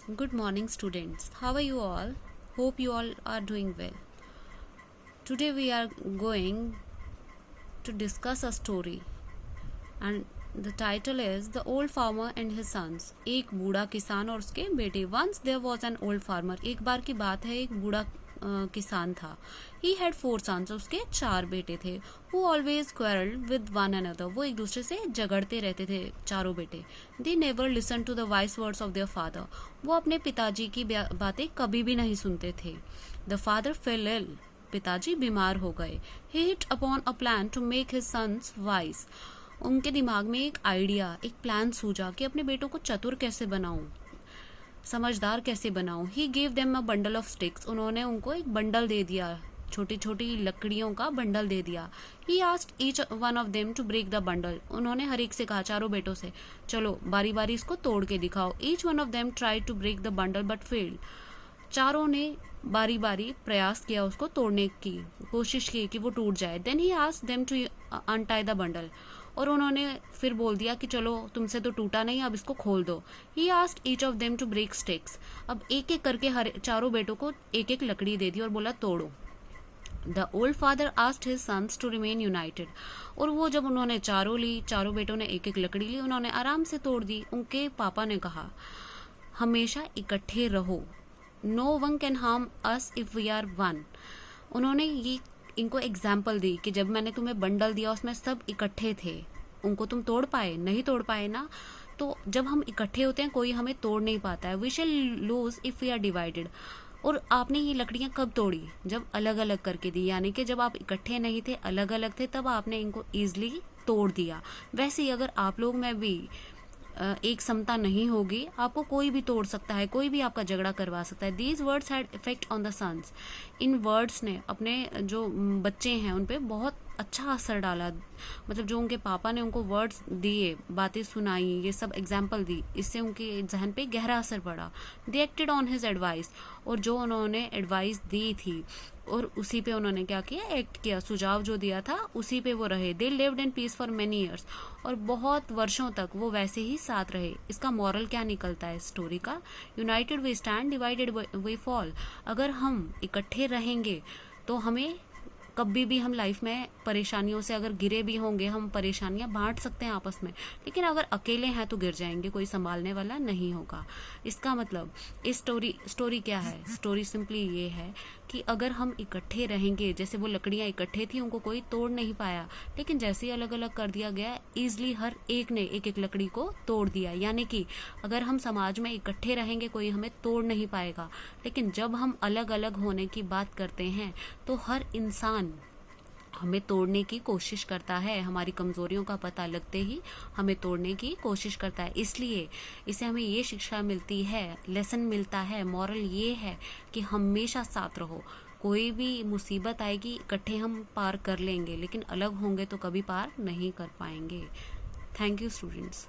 Good morning, students. How are you all? Hope you all are doing well. Today we are going to discuss a story, and the title is The Old Farmer and His Sons. एक बूढ़ा किसान और उसके बेटे. Once there was an old farmer. एक बार की बात है, एक बूढ़ा किसान था. He had 4 sons. उसके 4 बेटे थे. Who always quarreled with one another. वो एक दूसरे से झगड़ते रहते थे चारों बेटे. They never listened to the wise words of their father. वो अपने पिताजी की बातें कभी भी नहीं सुनते थे. The father fell ill. पिताजी बीमार हो गए. He hit upon a plan to make his sons wise. उनके दिमाग में एक आइडिया, एक प्लान सूझा कि अपने बेटों को चतुर कैसे बनाऊं, समझदार कैसे बनाऊं. He gave them a bundle of sticks. उन्होंने उनको एक बंडल दे दिया, छोटी छोटी लकड़ियों का बंडल दे दिया. He asked each one of them to break the bundle. उन्होंने हर एक से कहा, चारों बेटों से, चलो बारी बारी इसको तोड़ के दिखाओ. Each one of them tried to break the bundle but failed. चारों ने बारी बारी प्रयास किया, उसको तोड़ने की कोशिश की कि वो टूट जाए. Then he asked them to untie the bundle. और उन्होंने फिर बोल दिया कि चलो तुमसे तो टूटा नहीं, अब इसको खोल दो. He asked each of them to break sticks. अब एक एक करके हर चारों बेटों को एक एक लकड़ी दे दी और बोला तोड़ो. The old father asked his sons to remain united. और वो जब उन्होंने चारों बेटों ने एक एक लकड़ी ली, उन्होंने आराम से तोड़ दी. उनके पापा ने कहा, हमेशा इकट्ठे रहो. No one can harm us if we are one. उन्होंने ये इनको एग्जाम्पल दी कि जब मैंने तुम्हें बंडल दिया उसमें सब इकट्ठे थे, उनको तुम तोड़ पाए नहीं, तोड़ पाए ना. तो जब हम इकट्ठे होते हैं कोई हमें तोड़ नहीं पाता है. We shall lose if we are divided. और आपने ये लकड़ियां कब तोड़ी? जब अलग अलग करके दी, यानी कि जब आप इकट्ठे नहीं थे, अलग अलग थे, तब आपने इनको ईजिली तोड़ दिया. वैसे ही अगर आप लोग में भी एक समता नहीं होगी, आपको कोई भी तोड़ सकता है, कोई भी आपका झगड़ा करवा सकता है. These words had effect on the sons. इन वर्ड्स ने अपने जो बच्चे हैं उन पे बहुत अच्छा असर डाला. मतलब जो उनके पापा ने उनको वर्ड्स दिए, बातें सुनाई, ये सब एग्जाम्पल दी, इससे उनके जहन पे गहरा असर पड़ा. दे एक्टेड ऑन हिज एडवाइस. और जो उन्होंने एडवाइस दी थी और उसी पे उन्होंने क्या किया, एक्ट किया. सुझाव जो दिया था उसी पे वो रहे. They lived in peace for many years. और बहुत वर्षों तक वो वैसे ही साथ रहे. इसका मॉरल क्या निकलता है स्टोरी का? United we stand, divided we fall. अगर हम इकट्ठे रहेंगे तो हमें कभी भी, हम लाइफ में परेशानियों से अगर गिरे भी होंगे, हम परेशानियां बांट सकते हैं आपस में, लेकिन अगर अकेले हैं तो गिर जाएंगे, कोई संभालने वाला नहीं होगा. इसका मतलब इस स्टोरी क्या है? स्टोरी सिंपली ये है कि अगर हम इकट्ठे रहेंगे, जैसे वो लकड़ियां इकट्ठे थी, उनको कोई तोड़ नहीं पाया, लेकिन जैसे ही अलग अलग कर दिया गया, ईजिली हर एक ने एक एक लकड़ी को तोड़ दिया. यानी कि अगर हम समाज में इकट्ठे रहेंगे कोई हमें तोड़ नहीं पाएगा, लेकिन जब हम अलग अलग होने की बात करते हैं तो हर इंसान हमें तोड़ने की कोशिश करता है. हमारी कमजोरियों का पता लगते ही हमें तोड़ने की कोशिश करता है. इसलिए इसे हमें ये शिक्षा मिलती है, लेसन मिलता है, मॉरल ये है कि हमेशा साथ रहो. कोई भी मुसीबत आएगी, इकट्ठे हम पार कर लेंगे, लेकिन अलग होंगे तो कभी पार नहीं कर पाएंगे. Thank you students.